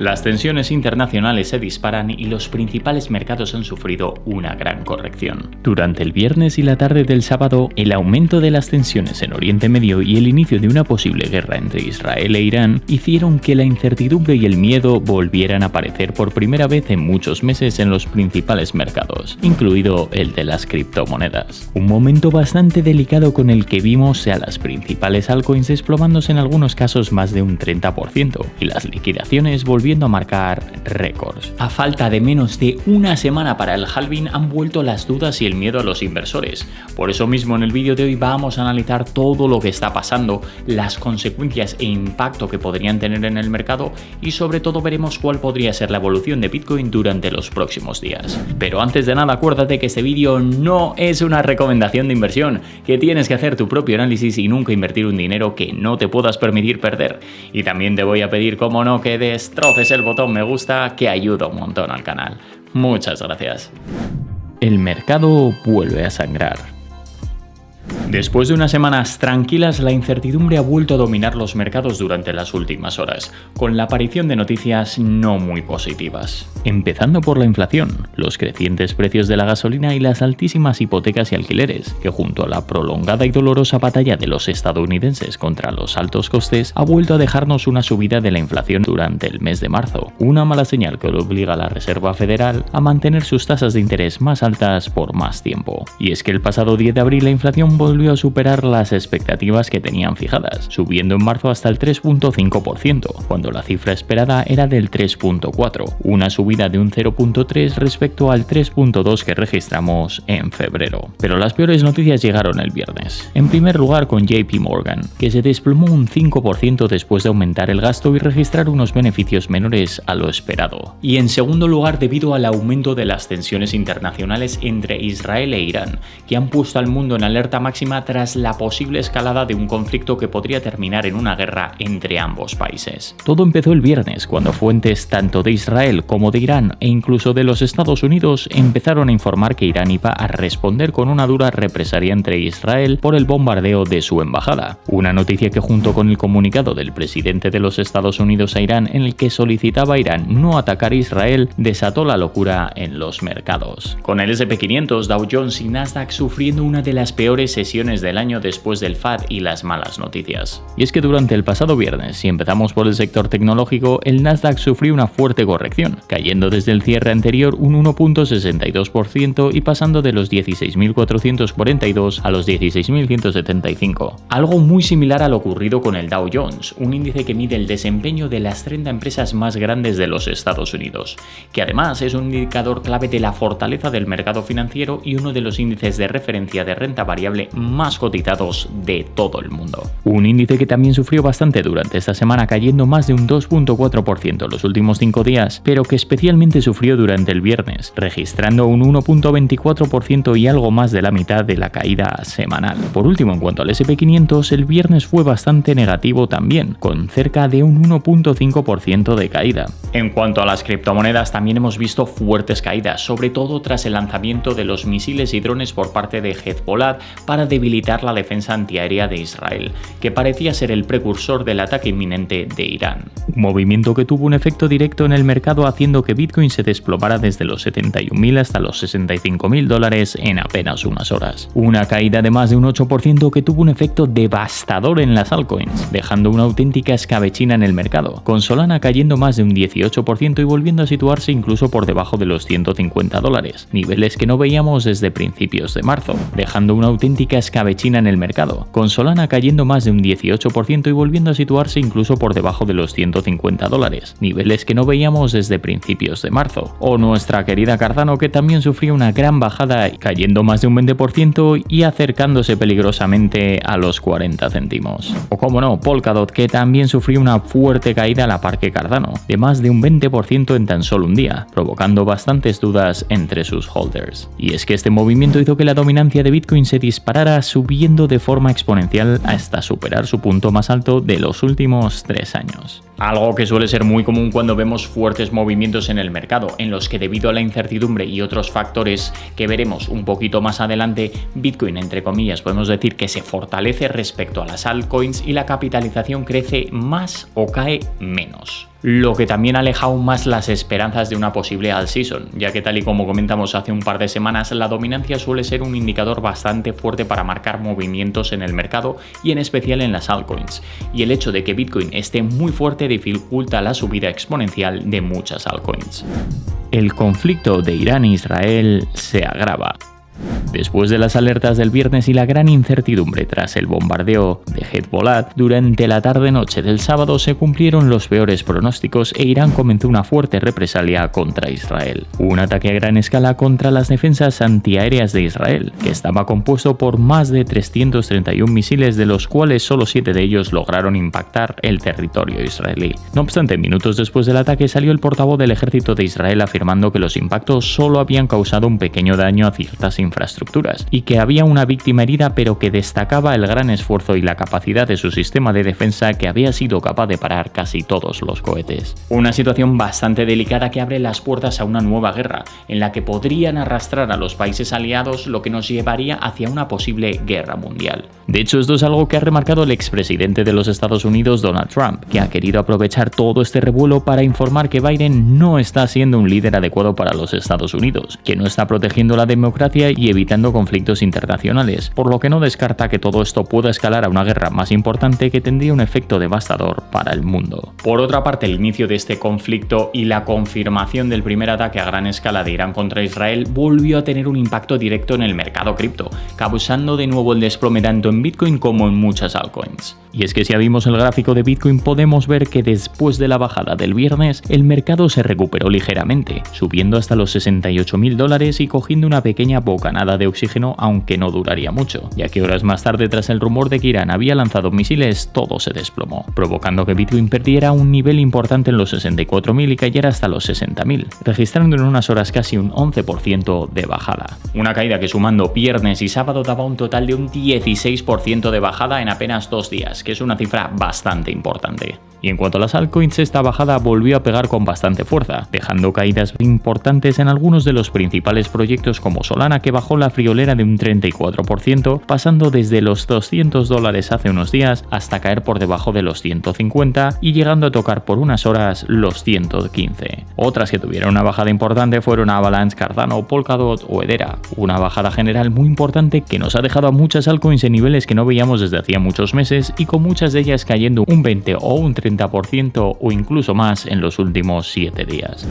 Las tensiones internacionales se disparan y los principales mercados han sufrido una gran corrección. Durante el viernes y la tarde del sábado, el aumento de las tensiones en Oriente Medio y el inicio de una posible guerra entre Israel e Irán hicieron que la incertidumbre y el miedo volvieran a aparecer por primera vez en muchos meses en los principales mercados, incluido el de las criptomonedas. Un momento bastante delicado con el que vimos a las principales altcoins desplomándose en algunos casos más de un 30% y las liquidaciones volviendo a marcar récords. A falta de menos de una semana para el halving han vuelto las dudas y el miedo a los inversores. Por eso mismo en el vídeo de hoy vamos a analizar todo lo que está pasando, las consecuencias e impacto que podrían tener en el mercado y sobre todo veremos cuál podría ser la evolución de Bitcoin durante los próximos días. Pero antes de nada acuérdate que este vídeo no es una recomendación de inversión, que tienes que hacer tu propio análisis y nunca invertir un dinero que no te puedas permitir perder. Y también te voy a pedir, como no, que destroces el botón me gusta, que ayuda un montón al canal. Muchas gracias. El mercado vuelve a sangrar. Después de unas semanas tranquilas, la incertidumbre ha vuelto a dominar los mercados durante las últimas horas, con la aparición de noticias no muy positivas. Empezando por la inflación, los crecientes precios de la gasolina y las altísimas hipotecas y alquileres, que junto a la prolongada y dolorosa batalla de los estadounidenses contra los altos costes, ha vuelto a dejarnos una subida de la inflación durante el mes de marzo, una mala señal que obliga a la Reserva Federal a mantener sus tasas de interés más altas por más tiempo. Y es que el pasado 10 de abril la inflación volvió a superar las expectativas que tenían fijadas, subiendo en marzo hasta el 3.5%, cuando la cifra esperada era del 3.4%, una subida de un 0.3 respecto al 3.2 que registramos en febrero. Pero las peores noticias llegaron el viernes. En primer lugar con JP Morgan, que se desplomó un 5% después de aumentar el gasto y registrar unos beneficios menores a lo esperado. Y en segundo lugar debido al aumento de las tensiones internacionales entre Israel e Irán, que han puesto al mundo en alerta máxima tras la posible escalada de un conflicto que podría terminar en una guerra entre ambos países. Todo empezó el viernes cuando fuentes tanto de Israel como de Irán e incluso de los Estados Unidos empezaron a informar que Irán iba a responder con una dura represalia entre Israel por el bombardeo de su embajada. Una noticia que junto con el comunicado del presidente de los Estados Unidos a Irán en el que solicitaba a Irán no atacar a Israel desató la locura en los mercados. Con el S&P 500, Dow Jones y Nasdaq sufriendo una de las peores sesiones del año después del FAD y las malas noticias. Y es que durante el pasado viernes, si empezamos por el sector tecnológico, el Nasdaq sufrió una fuerte corrección, cayendo desde el cierre anterior un 1.62% y pasando de los 16.442 a los 16.175. Algo muy similar a lo ocurrido con el Dow Jones, un índice que mide el desempeño de las 30 empresas más grandes de los Estados Unidos, que además es un indicador clave de la fortaleza del mercado financiero y uno de los índices de referencia de renta variable más cotizados de todo el mundo. Un índice que también sufrió bastante durante esta semana, cayendo más de un 2.4% en los últimos 5 días, pero que especialmente sufrió durante el viernes, registrando un 1.24% y algo más de la mitad de la caída semanal. Por último, en cuanto al S&P 500, el viernes fue bastante negativo también, con cerca de un 1.5% de caída. En cuanto a las criptomonedas, también hemos visto fuertes caídas, sobre todo tras el lanzamiento de los misiles y drones por parte de Hezbollah para debilitar la defensa antiaérea de Israel, que parecía ser el precursor del ataque inminente de Irán. Un movimiento que tuvo un efecto directo en el mercado haciendo que Bitcoin se desplomara desde los 71.000 hasta los $65.000 en apenas unas horas. Una caída de más de un 8% que tuvo un efecto devastador en las altcoins, dejando una auténtica escabechina en el mercado, con Solana cayendo más de un 18% y volviendo a situarse incluso por debajo de los $150, niveles que no veíamos desde principios de marzo, dejando una auténtica escabechina en el mercado, con Solana cayendo más de un 18% y volviendo a situarse incluso por debajo de los $150, niveles que no veíamos desde principios de marzo. O nuestra querida Cardano, que también sufrió una gran bajada, cayendo más de un 20% y acercándose peligrosamente a los 40 céntimos. O como no, Polkadot, que también sufrió una fuerte caída a la par que Cardano, de más de un 20% en tan solo un día, provocando bastantes dudas entre sus holders. Y es que este movimiento hizo que la dominancia de Bitcoin se disparara, subiendo de forma exponencial hasta superar su punto más alto de los últimos 3 años. Algo que suele ser muy común cuando vemos fuertes movimientos en el mercado, en los que debido a la incertidumbre y otros factores que veremos un poquito más adelante, Bitcoin, entre comillas, podemos decir que se fortalece respecto a las altcoins y la capitalización crece más o cae menos. lo que también aleja aún más las esperanzas de una posible alt season, ya que tal y como comentamos hace un par de semanas, la dominancia suele ser un indicador bastante fuerte para marcar movimientos en el mercado y en especial en las altcoins, y el hecho de que Bitcoin esté muy fuerte dificulta la subida exponencial de muchas altcoins. El conflicto de Irán e Israel se agrava. Después de las alertas del viernes y la gran incertidumbre tras el bombardeo de Hezbollah, durante la tarde-noche del sábado se cumplieron los peores pronósticos e Irán comenzó una fuerte represalia contra Israel. Un ataque a gran escala contra las defensas antiaéreas de Israel, que estaba compuesto por más de 331 misiles, de los cuales solo 7 de ellos lograron impactar el territorio israelí. No obstante, minutos después del ataque salió el portavoz del ejército de Israel afirmando que los impactos solo habían causado un pequeño daño a ciertas infraestructuras y que había una víctima herida, pero que destacaba el gran esfuerzo y la capacidad de su sistema de defensa, que había sido capaz de parar casi todos los cohetes. Una situación bastante delicada que abre las puertas a una nueva guerra, en la que podrían arrastrar a los países aliados, lo que nos llevaría hacia una posible guerra mundial. De hecho, esto es algo que ha remarcado el expresidente de los Estados Unidos, Donald Trump, que ha querido aprovechar todo este revuelo para informar que Biden no está siendo un líder adecuado para los Estados Unidos, que no está protegiendo la democracia y evitando conflictos internacionales, por lo que no descarta que todo esto pueda escalar a una guerra más importante que tendría un efecto devastador para el mundo. Por otra parte, el inicio de este conflicto y la confirmación del primer ataque a gran escala de Irán contra Israel volvió a tener un impacto directo en el mercado cripto, causando de nuevo el desplome tanto en Bitcoin como en muchas altcoins. Y es que si abrimos el gráfico de Bitcoin podemos ver que después de la bajada del viernes, el mercado se recuperó ligeramente, subiendo hasta los $68.000 y cogiendo una pequeña bocanada de oxígeno, aunque no duraría mucho, ya que horas más tarde, tras el rumor de que Irán había lanzado misiles, todo se desplomó, provocando que Bitcoin perdiera un nivel importante en los 64.000 y cayera hasta los 60.000, registrando en unas horas casi un 11% de bajada. Una caída que, sumando viernes y sábado, daba un total de un 16% de bajada en apenas 2 días, que es una cifra bastante importante. Y en cuanto a las altcoins, esta bajada volvió a pegar con bastante fuerza, dejando caídas importantes en algunos de los principales proyectos como Solana, que bajó la friolera de un 34%, pasando desde los $200 hace unos días hasta caer por debajo de los 150 y llegando a tocar por unas horas los 115. Otras que tuvieron una bajada importante fueron Avalanche, Cardano, Polkadot o Hedera, una bajada general muy importante que nos ha dejado a muchas altcoins en niveles que no veíamos desde hacía muchos meses, y con muchas de ellas cayendo un 20 o un 30% o incluso más en los últimos 7 días.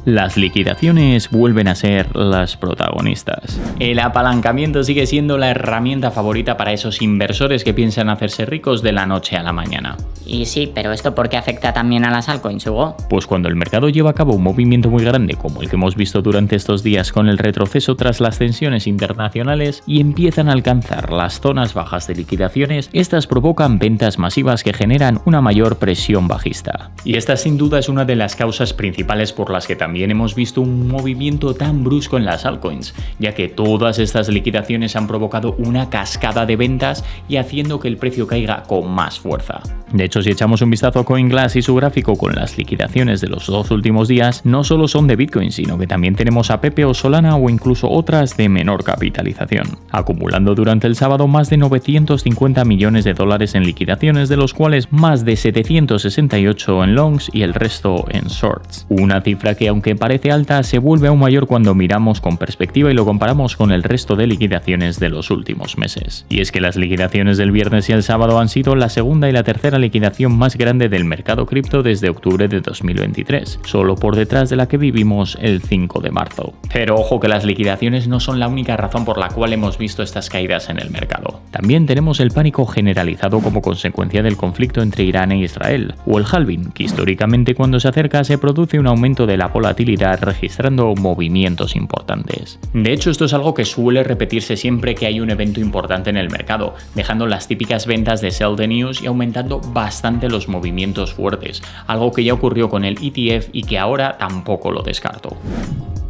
Las liquidaciones vuelven a ser las protagonistas. El apalancamiento sigue siendo la herramienta favorita para esos inversores que piensan hacerse ricos de la noche a la mañana. Y sí, pero ¿esto por qué afecta también a las altcoins, Hugo? Pues cuando el mercado lleva a cabo un movimiento muy grande como el que hemos visto durante estos días con el retroceso tras las tensiones internacionales y empiezan a alcanzar las zonas bajas de liquidaciones, estas provocan ventas masivas que generan una mayor presión bajista. Y esta sin duda es una de las causas principales por las que también hemos visto un movimiento tan brusco en las altcoins, ya que todas estas liquidaciones han provocado una cascada de ventas y haciendo que el precio caiga con más fuerza. De hecho, si echamos un vistazo a CoinGlass y su gráfico con las liquidaciones de los 2 últimos días, no solo son de Bitcoin, sino que también tenemos a Pepe o Solana o incluso otras de menor capitalización, acumulando durante el sábado más de $950 millones en liquidaciones, de los cuales más de 768 en longs y el resto en shorts. Una cifra que, aunque parece alta, se vuelve aún mayor cuando miramos con perspectiva y lo comparamos con el resto de liquidaciones de los últimos meses. Y es que las liquidaciones del viernes y el sábado han sido la segunda y la tercera liquidación más grande del mercado cripto desde octubre de 2023, solo por detrás de la que vivimos el 5 de marzo. Pero ojo, que las liquidaciones no son la única razón por la cual hemos visto estas caídas en el mercado. También tenemos el pánico generalizado como consecuencia del conflicto entre Irán e Israel, o el halving, que históricamente cuando se acerca se produce un aumento de la volatilidad, registrando movimientos importantes. De hecho, esto es algo que suele repetirse siempre que hay un evento importante en el mercado, dejando las típicas ventas de sell the news y aumentando bastante los movimientos fuertes, algo que ya ocurrió con el ETF y que ahora tampoco lo descarto.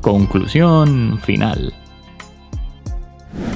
Conclusión final.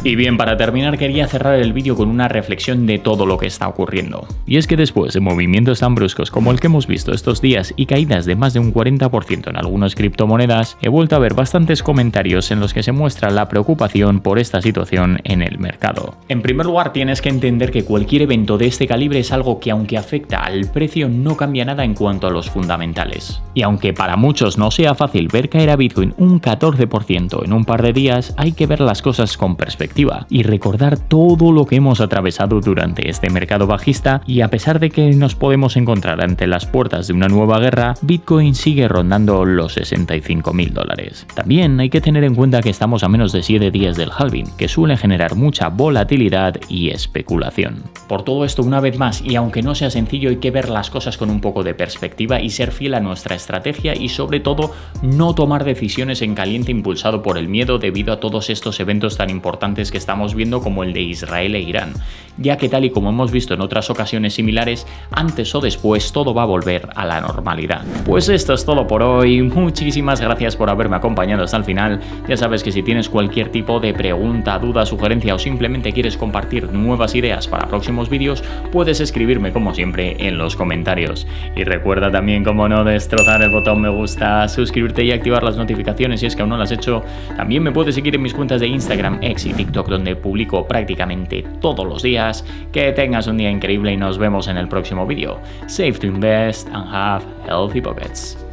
Y bien, para terminar quería cerrar el vídeo con una reflexión de todo lo que está ocurriendo. Y es que después de movimientos tan bruscos como el que hemos visto estos días y caídas de más de un 40% en algunas criptomonedas, he vuelto a ver bastantes comentarios en los que se muestra la preocupación por esta situación en el mercado. En primer lugar, tienes que entender que cualquier evento de este calibre es algo que, aunque afecta al precio, no cambia nada en cuanto a los fundamentales. Y aunque para muchos no sea fácil ver caer a Bitcoin un 14% en un par de días, hay que ver las cosas con perspectiva y recordar todo lo que hemos atravesado durante este mercado bajista, y a pesar de que nos podemos encontrar ante las puertas de una nueva guerra, Bitcoin sigue rondando los $65.000. También hay que tener en cuenta que estamos a menos de 7 días del halving, que suele generar mucha volatilidad y especulación. Por todo esto, una vez más, y aunque no sea sencillo, hay que ver las cosas con un poco de perspectiva y ser fiel a nuestra estrategia, y sobre todo no tomar decisiones en caliente impulsado por el miedo debido a todos estos eventos tan importantes que estamos viendo, como el de Israel e Irán, ya que tal y como hemos visto en otras ocasiones similares, antes o después todo va a volver a la normalidad. Pues esto es todo por hoy, muchísimas gracias por haberme acompañado hasta el final. Ya sabes que si tienes cualquier tipo de pregunta, duda, sugerencia o simplemente quieres compartir nuevas ideas para próximos vídeos, puedes escribirme como siempre en los comentarios. Y recuerda también, como no, destrozar el botón me gusta, suscribirte y activar las notificaciones si es que aún no lo has hecho. También me puedes seguir en mis cuentas de Instagram, X y TikTok, donde publico prácticamente todos los días. Que tengas un día increíble y nos vemos en el próximo vídeo. Save to invest and have healthy pockets.